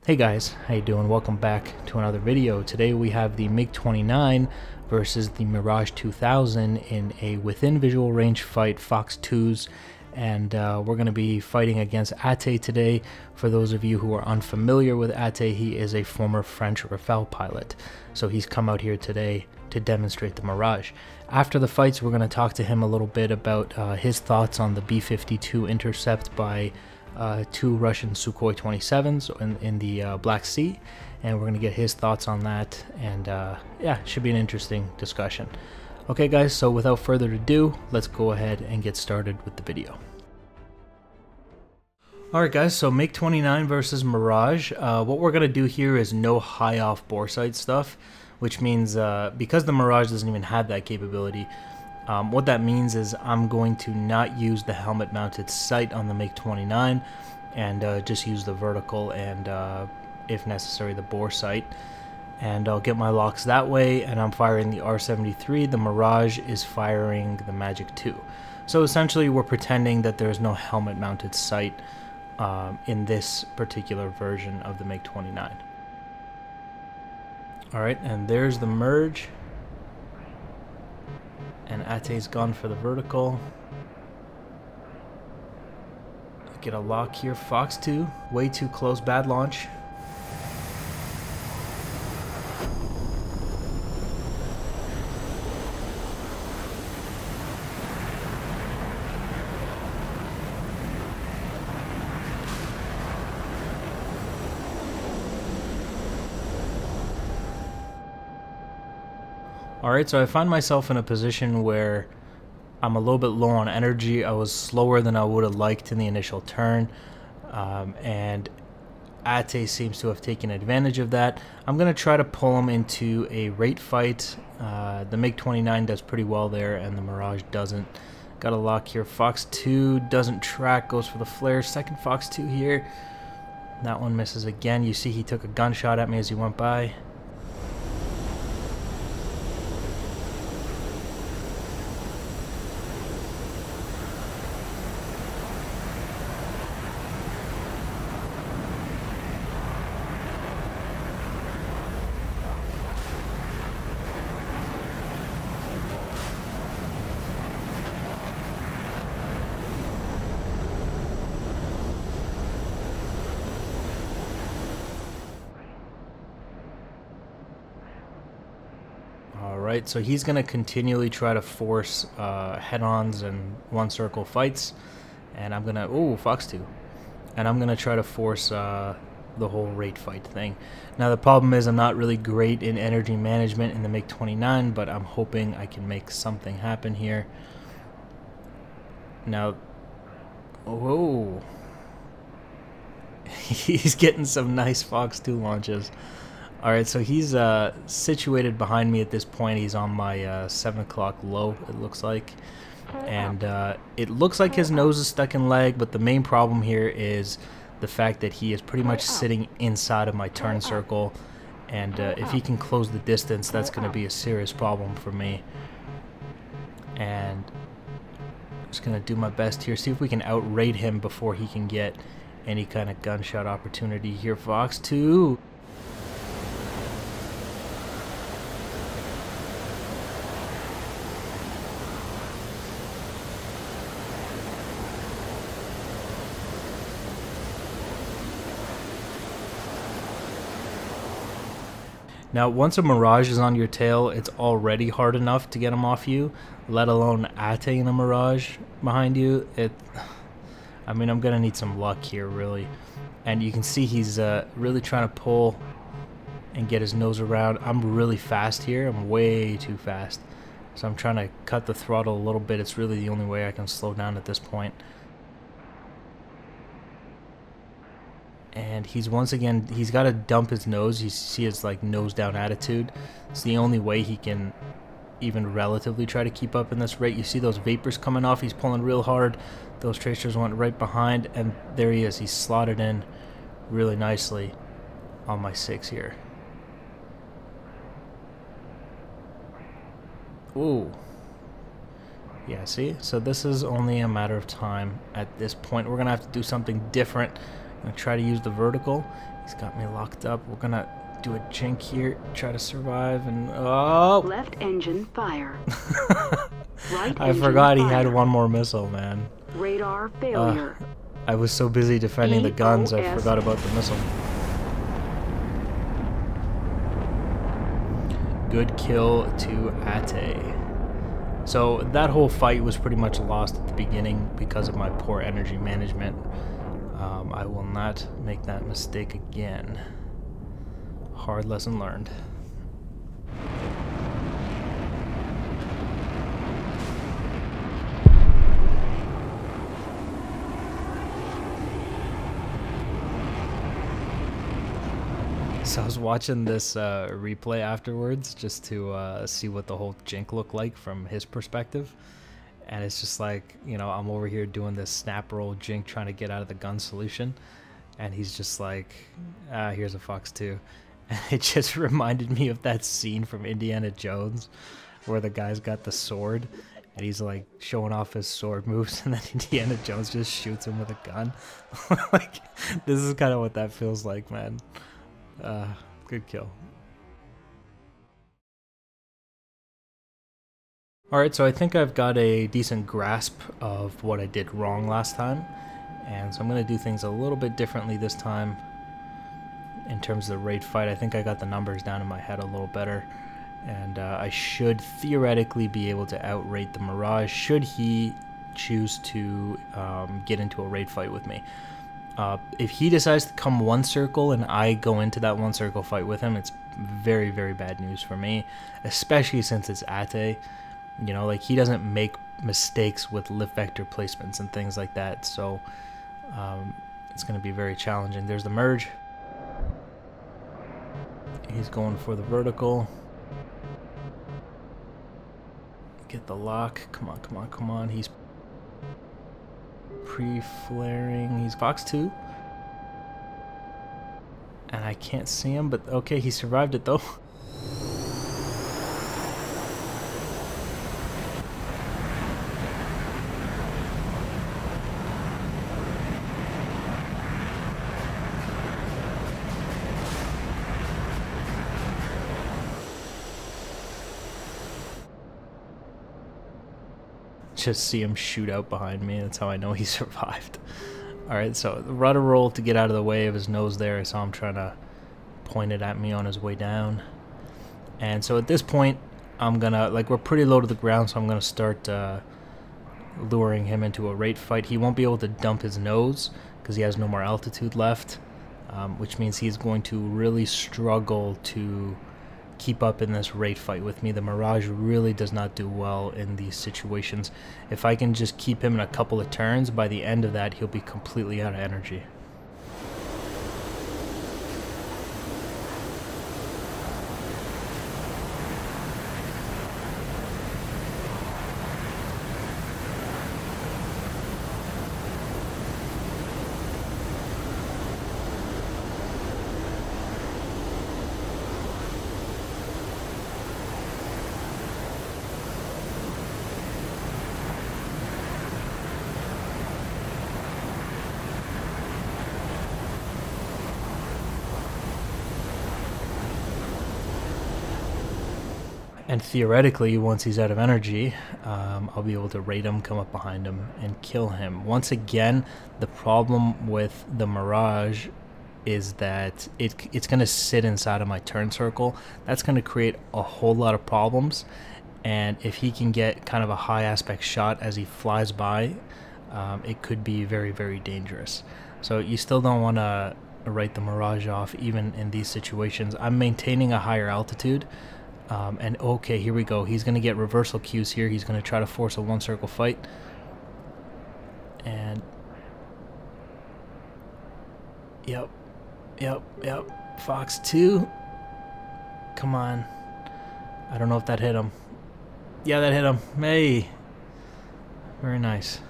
Hey guys, how you doing? Welcome back to another video. Today we have the Mig-29 versus the Mirage 2000 in a within visual range fight, Fox 2s, and we're going to be fighting against Ate today. For those of you who are unfamiliar with Ate, he is a former French Rafale pilot, so he's come out here today to demonstrate the Mirage. After the fights, we're going to talk to him a little bit about his thoughts on the B-52 intercept by two Russian Sukhoi 27s in the Black Sea, and we're going to get his thoughts on that, and yeah, it should be an interesting discussion. Okay guys, so without further ado, let's go ahead and get started with the video. Alright guys, so Mig-29 versus Mirage. What we're going to do here is no high off bore sight stuff, which means because the Mirage doesn't even have that capability, what that means is I'm going to not use the helmet mounted sight on the Mig-29 and just use the vertical and if necessary the bore sight, and I'll get my locks that way, and I'm firing the R-73. The Mirage is firing the Magic II. So essentially we're pretending that there's no helmet mounted sight in this particular version of the Mig-29. Alright, and there's the merge. And Ate's gone for the vertical. Get a lock here. Fox 2, way too close, bad launch. Alright, so I find myself in a position where I'm a little bit low on energy. I was slower than I would have liked in the initial turn, and Ate seems to have taken advantage of that. I'm going to try to pull him into a rate fight. The Mig-29 does pretty well there, and the Mirage doesn't. Got a lock here. Fox 2 doesn't track, goes for the flare. Second Fox 2 here. That one misses again. You see he took a gunshot at me as he went by. Alright, so he's going to continually try to force head-ons and one-circle fights, and I'm going to... Ooh, Fox 2. And I'm going to try to force the whole rate fight thing. Now, the problem is I'm not really great in energy management in the Mig-29, but I'm hoping I can make something happen here. Now... Whoa. He's getting some nice Fox 2 launches. Alright, so he's situated behind me at this point. He's on my 7 o'clock low, it looks like. And it looks like his nose is stuck in lag, but the main problem here is the fact that he is pretty much sitting inside of my turn circle. And if he can close the distance, that's going to be a serious problem for me. And I'm just going to do my best here, see if we can outrate him before he can get any kind of gunshot opportunity here. Fox 2. Now, once a Mirage is on your tail, it's already hard enough to get him off you, let alone Ate in a Mirage behind you. I mean, I'm going to need some luck here, really. And you can see he's really trying to pull and get his nose around. I'm really fast here. I'm way too fast. So I'm trying to cut the throttle a little bit. It's really the only way I can slow down at this point. And he's once again, he's got to dump his nose. You see his like nose down attitude. It's the only way he can even relatively try to keep up in this rate. You see those vapors coming off. He's pulling real hard. Those tracers went right behind, and there he is. He's slotted in really nicely on my 6 here. Ooh. Yeah, see? So this is only a matter of time at this point. We're going to have to do something different gonna try to use the vertical. He's got me locked up. We're gonna do a jink here, try to survive, and oh! Left engine fire. Right I engine forgot he fire. had one more missile, man. Radar failure. I was so busy defending the guns, I forgot about the missile. Good kill to Ate. So that whole fight was pretty much lost at the beginning because of my poor energy management. I will not make that mistake again. Hard lesson learned. So I was watching this replay afterwards just to see what the whole jink looked like from his perspective. And it's just like, you know, I'm over here doing this snap roll jink trying to get out of the gun solution. And he's just like, here's a Fox 2. And it just reminded me of that scene from Indiana Jones where the guy's got the sword and he's like showing off his sword moves and then Indiana Jones just shoots him with a gun. Like, this is kind of what that feels like, man. Good kill. Alright, so I think I've got a decent grasp of what I did wrong last time, and so I'm going to do things a little bit differently this time in terms of the raid fight. I think I got the numbers down in my head a little better, and I should theoretically be able to outrate the Mirage should he choose to get into a raid fight with me. If he decides to come one circle and I go into that one circle fight with him, it's very, very bad news for me, especially since it's Ate. You know, like, he doesn't make mistakes with lift vector placements and things like that, so it's going to be very challenging. There's the merge. He's going for the vertical. Get the lock. Come on, come on, come on. He's pre-flaring. He's Fox 2. And I can't see him, but okay, he survived it though. Just see him shoot out behind me. That's how I know he survived. Alright, so the rudder roll to get out of the way of his nose there. I saw him trying to point it at me on his way down. And so at this point, I'm gonna, like, we're pretty low to the ground, so I'm gonna start luring him into a rate fight. He won't be able to dump his nose because he has no more altitude left, which means he's going to really struggle to keep up in this rate fight with me. The Mirage really does not do well in these situations. If I can just keep him in a couple of turns, by the end of that he'll be completely out of energy. And theoretically, once he's out of energy, I'll be able to raid him, come up behind him, and kill him. Once again, the problem with the Mirage is that it's going to sit inside of my turn circle. That's going to create a whole lot of problems. And if he can get kind of a high aspect shot as he flies by, it could be very, very dangerous. So you still don't want to write the Mirage off even in these situations. I'm maintaining a higher altitude. And okay, here we go. He's going to get reversal cues here. He's going to try to force a one circle fight. And yep. Fox 2. Come on. I don't know if that hit him. Yeah, that hit him. Hey. Very nice.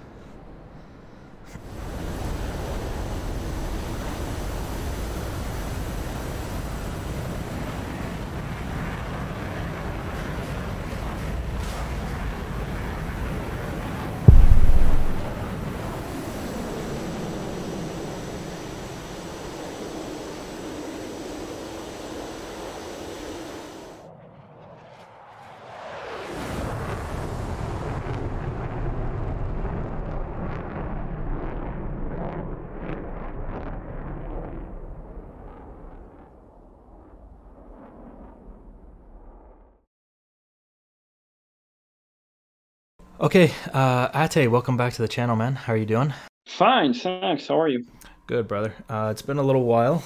Okay, Ate, welcome back to the channel, man. How are you doing? Fine, thanks. How are you? Good, brother. It's been a little while,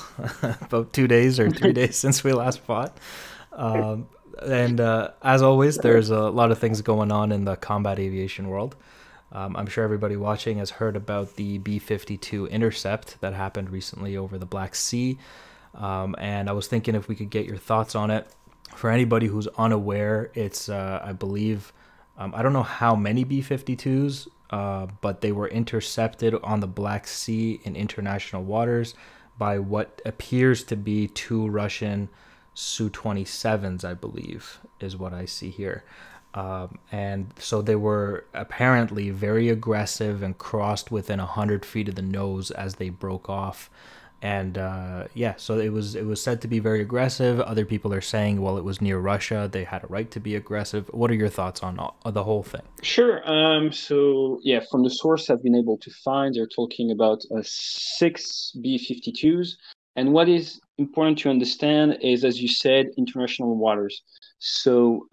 about 2 days or 3 days since we last fought. And as always, there's a lot of things going on in the combat aviation world. I'm sure everybody watching has heard about the B-52 intercept that happened recently over the Black Sea. And I was thinking if we could get your thoughts on it. For anybody who's unaware, it's, I believe, I don't know how many B-52s, but they were intercepted on the Black Sea in international waters by what appears to be two Russian Su-27s, I believe, is what I see here. And so they were apparently very aggressive and crossed within 100 feet of the nose as they broke off. And yeah, so it was said to be very aggressive. Other people are saying, well, it was near Russia, they had a right to be aggressive. What are your thoughts on the whole thing? Sure. So yeah, from the source I've been able to find, they're talking about six B-52s. And what is important to understand is, as you said, international waters. So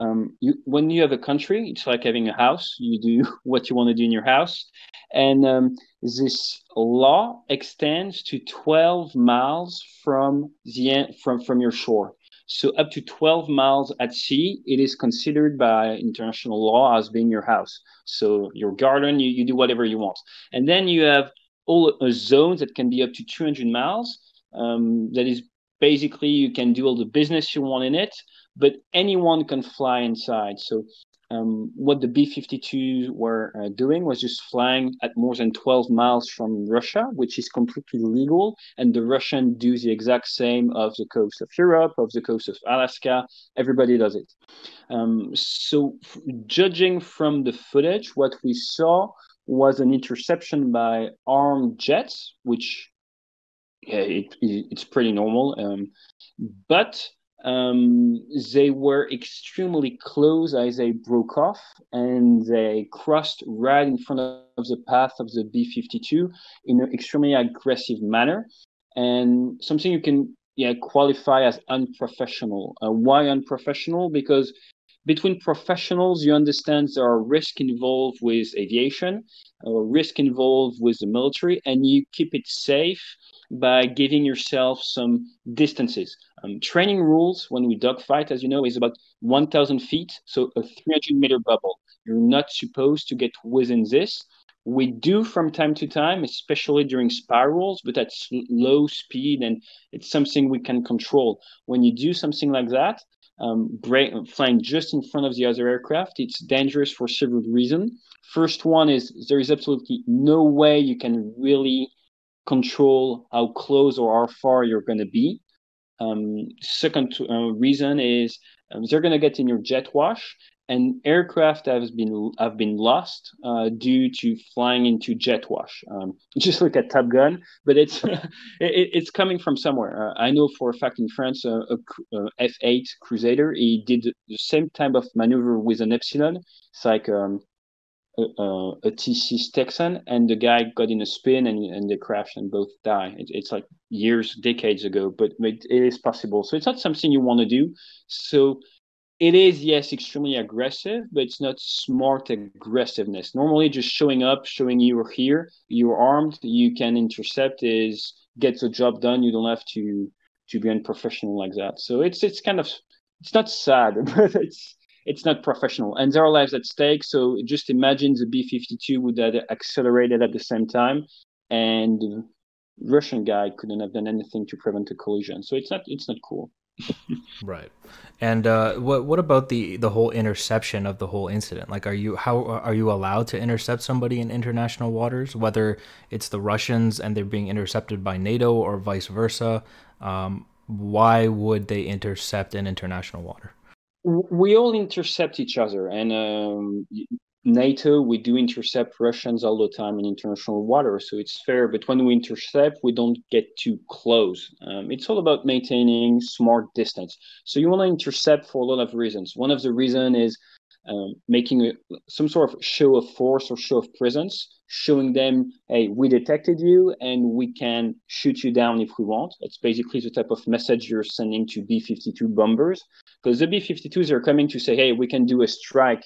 when you have a country, it's like having a house. You do what you want to do in your house. And this law extends to 12 miles from the end, from your shore. So up to 12 miles at sea, it is considered by international law as being your house. So your garden, you do whatever you want. And then you have all zones that can be up to 200 miles. That is basically you can do all the business you want in it, but anyone can fly inside. So what the B-52s were doing was just flying at more than 12 miles from Russia, which is completely legal. And the Russians do the exact same of the coast of Europe, of the coast of Alaska. Everybody does it. So judging from the footage, what we saw was an interception by armed jets, which yeah, it's pretty normal. But they were extremely close as they broke off, and they crossed right in front of the path of the B-52 in an extremely aggressive manner, and something you can qualify as unprofessional. Why unprofessional? Because between professionals, you understand there are risks involved with aviation, risk involved with the military, and you keep it safe by giving yourself some distances. Training rules when we dogfight, as you know, is about 1,000 feet, so a 300-meter bubble. You're not supposed to get within this. We do from time to time, especially during spirals, but at low speed, and it's something we can control. When you do something like that, flying just in front of the other aircraft, it's dangerous for several reasons. First one is there is absolutely no way you can really control how close or how far you're going to be. Second reason is they're going to get in your jet wash, and aircraft have been lost due to flying into jet wash. Just look at Top Gun, but it's coming from somewhere. I know for a fact in France, a F8 Crusader, he did the same type of maneuver with an Epsilon. It's like a T6 Texan, and the guy got in a spin and they crashed and both die. It's like years, decades ago, but it is possible. So it's not something you want to do. So it is, yes, extremely aggressive, but it's not smart aggressiveness. Normally, just showing up, showing you're here, you're armed, you can intercept, is get the job done. You don't have to be unprofessional like that. So it's kind of, it's not sad, but it's not professional, and there are lives at stake. So just imagine the B-52 would have accelerated at the same time, and the Russian guy couldn't have done anything to prevent a collision. So it's not cool. Right. And what about the whole interception of the whole incident? Like, how are you allowed to intercept somebody in international waters, whether it's the Russians and they're being intercepted by NATO or vice versa? Why would they intercept in international water? We all intercept each other, and NATO, we do intercept Russians all the time in international water, so it's fair. But when we intercept, we don't get too close. It's all about maintaining smart distance. So you want to intercept for a lot of reasons. One of the reasons is making some sort of show of force or show of presence, showing them, hey, we detected you and we can shoot you down if we want. That's basically the type of message you're sending to B-52 bombers, because the B-52s are coming to say, hey, we can do a strike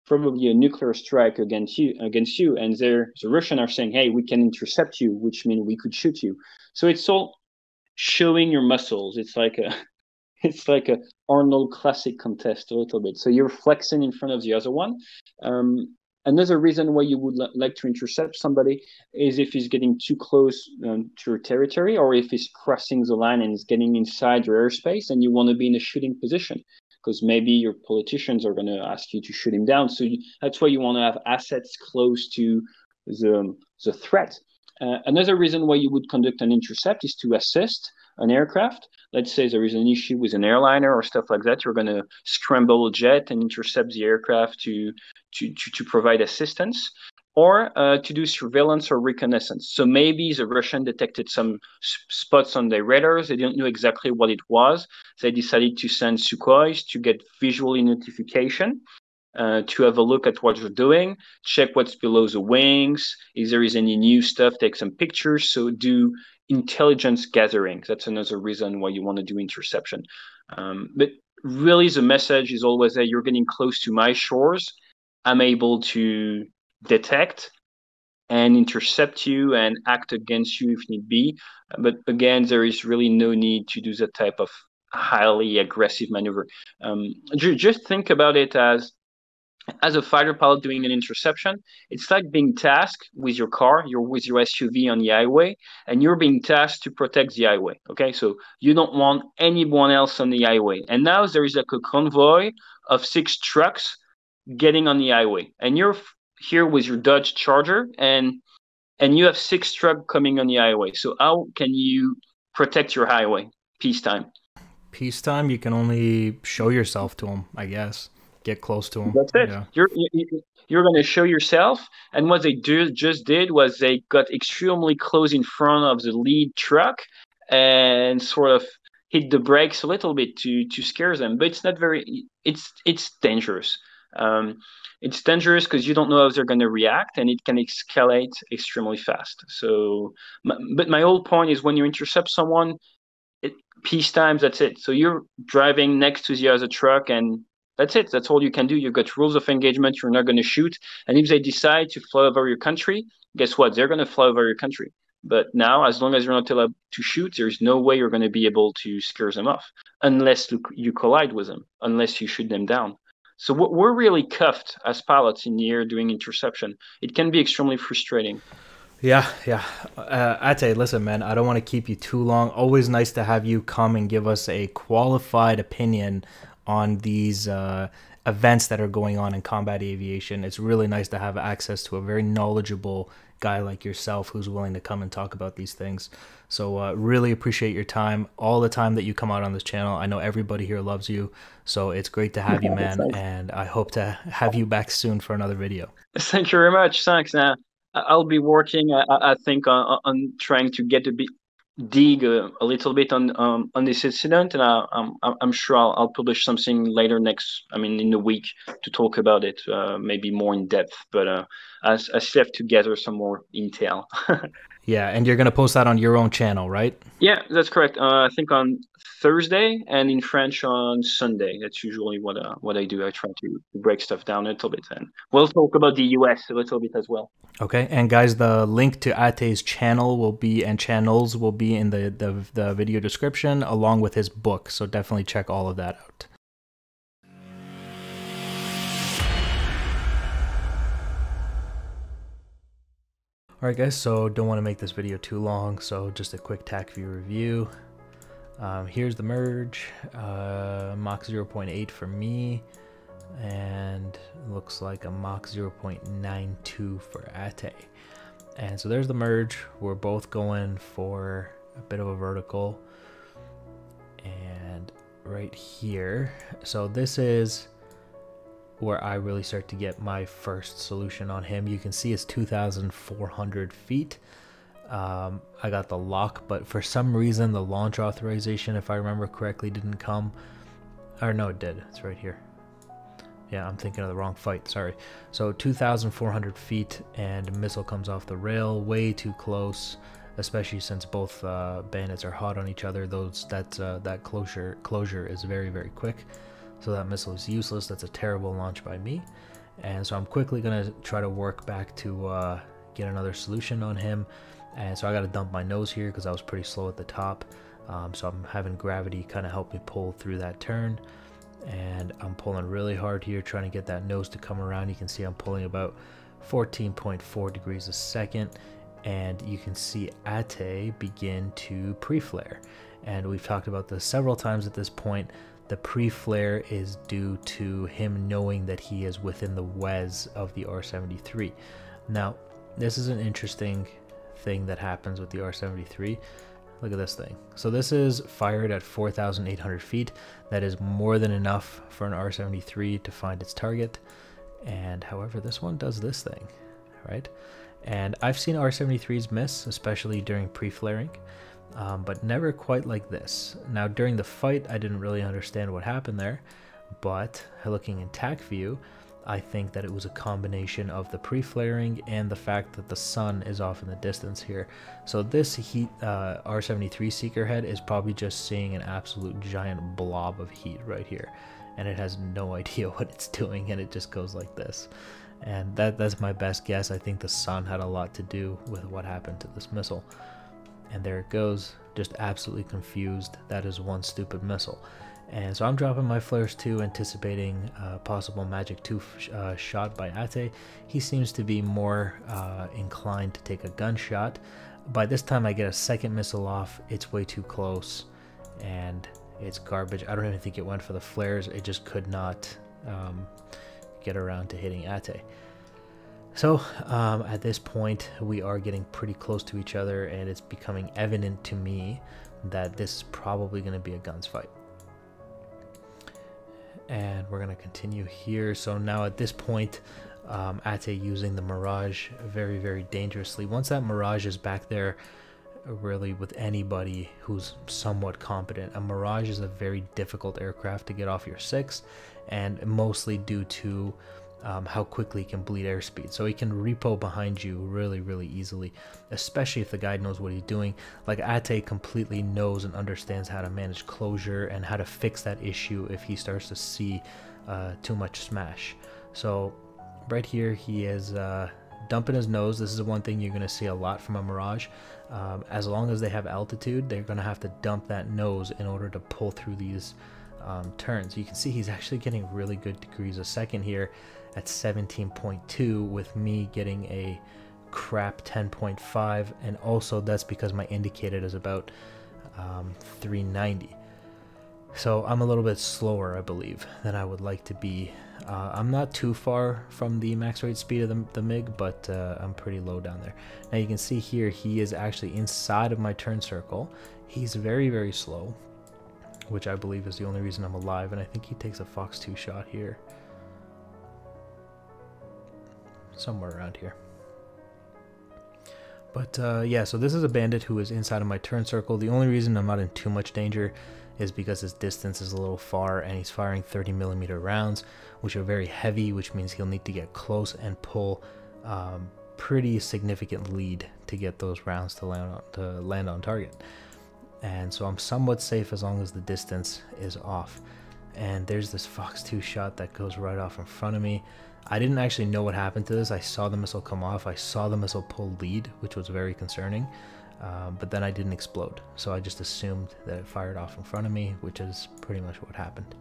probably a nuclear strike against you, and the Russians are saying, hey, we can intercept you, which means we could shoot you. So it's all showing your muscles. It's like a it's like a Arnold Classic contest a little bit. So you're flexing in front of the other one. Another reason why you would like to intercept somebody is if he's getting too close to your territory, or if he's crossing the line and he's getting inside your airspace, and you want to be in a shooting position, because maybe your politicians are going to ask you to shoot him down. So that's why you want to have assets close to the threat. Another reason why you would conduct an intercept is to assist an aircraft. Let's say there is an issue with an airliner or stuff like that. You're going to scramble a jet and intercept the aircraft to provide assistance, or to do surveillance or reconnaissance. So maybe the Russian detected some spots on their radars. They didn't know exactly what it was. They decided to send Sukhois to get visual notification, to have a look at what you're doing, check what's below the wings, if there is any new stuff, take some pictures. So do intelligence gathering. That's another reason why you want to do interception. But really the message is always that you're getting close to my shores. I'm able to detect and intercept you and act against you if need be. But again, there is really no need to do that type of highly aggressive maneuver. Just think about it as a fighter pilot doing an interception. It's like being tasked with your car, with your SUV on the highway, and you're being tasked to protect the highway. Okay, so you don't want anyone else on the highway. And now there is like a convoy of 6 trucks getting on the highway, and you're here with your Dodge Charger, and you have 6 trucks coming on the highway. So how can you protect your highway? Peacetime. Peacetime, you can only show yourself to them, I guess. Get close to them. That's it. Yeah. You're going to show yourself, and what they just did was they got extremely close in front of the lead truck and sort of hit the brakes a little bit to scare them. But it's not very. It's dangerous. It's dangerous because you don't know how they're going to react, and it can escalate extremely fast. So, but my whole point is when you intercept someone, peacetime. That's it. So you're driving next to the other truck, and that's it. That's all you can do. You've got rules of engagement. You're not going to shoot. And if they decide to fly over your country, guess what? They're going to fly over your country. But now, as long as you're not allowed to shoot, there's no way you're going to be able to scare them off unless you collide with them, unless you shoot them down. So we're really cuffed as pilots in the air doing interception. It can be extremely frustrating. Yeah. Ate, listen, man, I don't want to keep you too long. Always nice to have you come and give us a qualified opinion on these events that are going on in combat aviation. It's really nice to have access to a very knowledgeable guy like yourself who's willing to come and talk about these things. So really appreciate your time, all the time that you come out on this channel. I know everybody here loves you, so it's great to have you, man, and I hope to have you back soon for another video. Thank you very much. Thanks. I'll be working, I think, on trying to get dig a little bit on this incident, and I'm sure I'll publish something later in the week to talk about it, maybe more in depth. But I still have to gather some more intel. Yeah, and you're gonna post that on your own channel, right? Yeah, that's correct. I think on Thursday, and in French on Sunday. That's usually what I do. I try to break stuff down a little bit, and we'll talk about the US a little bit as well. Okay, and guys, the link to Ate's channel channels will be in the video description, along with his book. So definitely check all of that out. Alright guys, so don't want to make this video too long, so just a quick TAC view review. Here's the merge, Mach 0.8 for me, and looks like a Mach 0.92 for Ate. And so there's the merge. We're both going for a bit of a vertical. And right here, so this is where I really start to get my first solution on him. You can see it's 2,400 feet. I got the lock, but for some reason the launch authorization, if I remember correctly, didn't come. Or no, it did. It's right here. Yeah, I'm thinking of the wrong fight, sorry. So 2,400 feet, and missile comes off the rail, way too close, especially since both bayonets are hot on each other. That closure is very, very quick. So that missile is useless. That's a terrible launch by me. And so I'm quickly gonna try to work back to get another solution on him. And so I got to dump my nose here because I was pretty slow at the top. So I'm having gravity kind of help me pull through that turn. And I'm pulling really hard here, trying to get that nose to come around. You can see I'm pulling about 14.4 degrees a second. And you can see Ate begin to pre-flare. And we've talked about this several times at this point. The pre-flare is due to him knowing that he is within the WES of the R73. Now, this is an interesting thing that happens with the R73. Look at this thing. So this is fired at 4,800 feet. That is more than enough for an R73 to find its target. And however, this one does this thing, right? And I've seen R73s miss, especially during pre-flaring, but never quite like this. Now, during the fight, I didn't really understand what happened there, but looking in TAC view, I think that it was a combination of the pre-flaring and the fact that the sun is off in the distance here. So this heat R73 Seeker head is probably just seeing an absolute giant blob of heat right here, and it has no idea what it's doing, and it just goes like this. And that's my best guess. I think the sun had a lot to do with what happened to this missile. And there it goes, just absolutely confused. That is one stupid missile. And so I'm dropping my flares too, anticipating a possible Magic 2 shot by Ate. He seems to be more inclined to take a gunshot. By this time I get a second missile off. It's way too close and it's garbage. I don't even think it went for the flares. It just could not get around to hitting Ate. So at this point we are getting pretty close to each other, and it's becoming evident to me that this is probably going to be a guns fight. And we're going to continue here. So now at this point, Ate using the Mirage very, very dangerously. Once that Mirage is back there, really with anybody who's somewhat competent, a Mirage is a very difficult aircraft to get off your 6, and mostly due to how quickly it can bleed airspeed. So he can repo behind you really, really easily, especially if the guy knows what he's doing. Like Ate completely knows and understands how to manage closure and how to fix that issue if he starts to see too much smash. So right here he is dumping his nose. This is one thing you're going to see a lot from a Mirage. As long as they have altitude, they're going to have to dump that nose in order to pull through these turns. You can see he's actually getting really good degrees a second here at 17.2, with me getting a crap 10.5, and also that's because my indicated is about 390. So I'm a little bit slower, I believe, than I would like to be. I'm not too far from the max rate speed of the MiG, but I'm pretty low down there. Now you can see here he is actually inside of my turn circle. He's very, very slow, which I believe is the only reason I'm alive, and I think he takes a Fox 2 shot here. Somewhere around here. But yeah, so this is a bandit who is inside of my turn circle. The only reason I'm not in too much danger is because his distance is a little far, and he's firing 30mm rounds, which are very heavy, which means he'll need to get close and pull pretty significant lead to get those rounds to land on target. And so I'm somewhat safe as long as the distance is off. And there's this Fox 2 shot that goes right off in front of me. I didn't actually know what happened to this. I saw the missile come off. I saw the missile pull lead, which was very concerning. But then I didn't explode. So I just assumed that it fired off in front of me, which is pretty much what happened.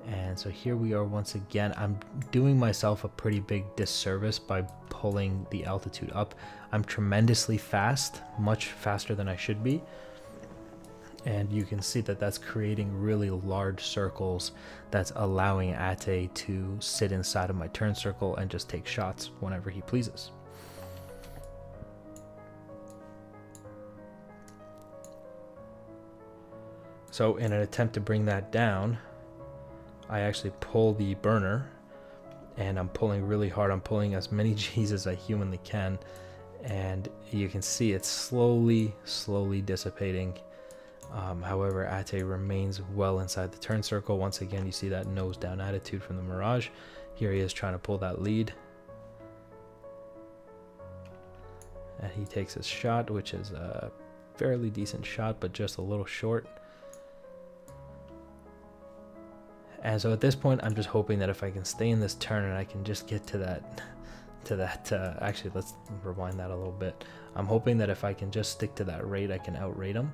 And so here we are once again. I'm doing myself a pretty big disservice by pulling the altitude up. I'm tremendously fast, much faster than I should be. And you can see that that's creating really large circles that's allowing Ate to sit inside of my turn circle and just take shots whenever he pleases. So in an attempt to bring that down, I actually pull the burner, and I'm pulling really hard. I'm pulling as many G's as I humanly can, and you can see it's slowly dissipating. However, Ate remains well inside the turn circle. Once again, you see that nose down attitude from the Mirage. Here he is trying to pull that lead. And he takes his shot, which is a fairly decent shot, but just a little short. And so at this point, I'm just hoping that if I can stay in this turn and I can just get to that, actually, let's rewind that a little bit. I'm hoping that if I can just stick to that rate, I can outrate him.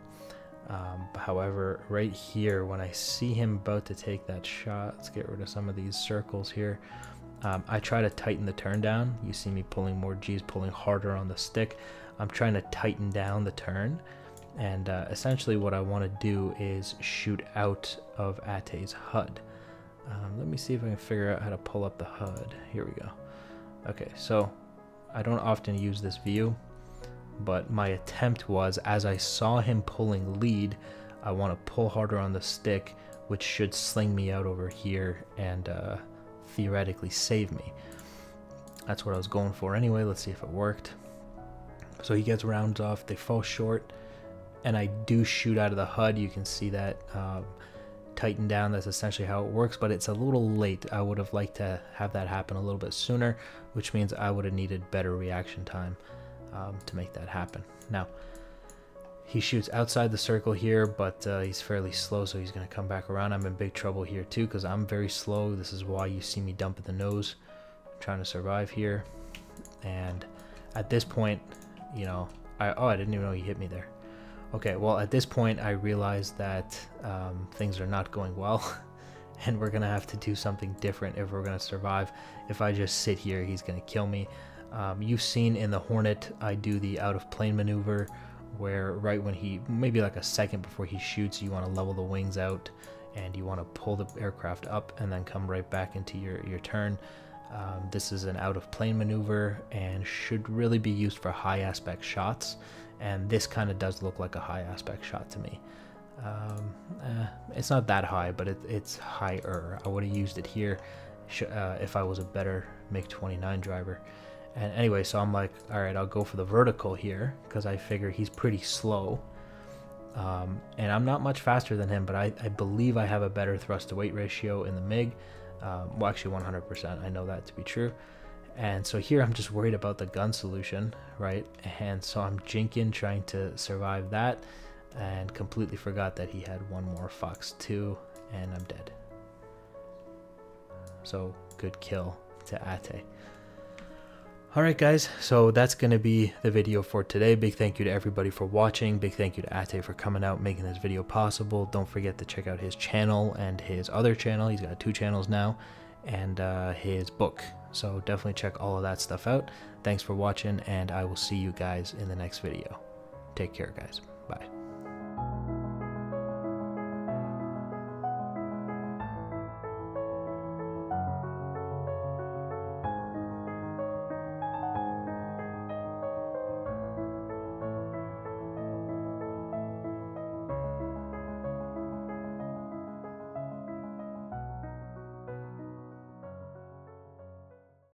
However, right here, when I see him about to take that shot, let's get rid of some of these circles here. I try to tighten the turn down. You see me pulling more G's, pulling harder on the stick. I'm trying to tighten down the turn. And essentially what I want to do is shoot out of Ate's HUD. Let me see if I can figure out how to pull up the HUD. Here we go. Okay, so I don't often use this view, but my attempt was, as I saw him pulling lead, I want to pull harder on the stick, which should sling me out over here and theoretically save me. That's what I was going for anyway. Let's see if it worked. So he gets rounds off, they fall short, and I do shoot out of the HUD. You can see that tighten down. That's essentially how it works, but it's a little late. I would have liked to have that happen a little bit sooner, which means I would have needed better reaction time to make that happen. Now, he shoots outside the circle here, but he's fairly slow, so he's going to come back around. I'm in big trouble here too, because I'm very slow. This is why you see me dump at the nose. I'm trying to survive here. And at this point, you know, I didn't even know he hit me there. Okay, well, at this point, I realized that things are not going well, and we're going to have to do something different if we're going to survive. If I just sit here, he's going to kill me. You've seen in the Hornet, I do the out-of-plane maneuver, where right when he, maybe like a second before he shoots, you want to level the wings out, and you want to pull the aircraft up and then come right back into your turn. This is an out-of-plane maneuver and should really be used for high-aspect shots. And this kind of does look like a high aspect shot to me. It's not that high, but it's higher. I would have used it here if I was a better Mig-29 driver. And anyway, so I'm like, all right, I'll go for the vertical here because I figure he's pretty slow. And I'm not much faster than him, but I believe I have a better thrust to weight ratio in the MiG. Well, actually 100%. I know that to be true. And so here I'm just worried about the gun solution, right? And so I'm jinking, trying to survive that, and completely forgot that he had one more Fox 2, and I'm dead. So good kill to Ate. Alright guys, so that's going to be the video for today. Big thank you to everybody for watching. Big thank you to Ate for coming out, making this video possible. Don't forget to check out his channel and his other channel. He's got 2 channels now, and his book. So definitely check all of that stuff out. Thanks for watching, and I will see you guys in the next video. Take care, guys. Bye.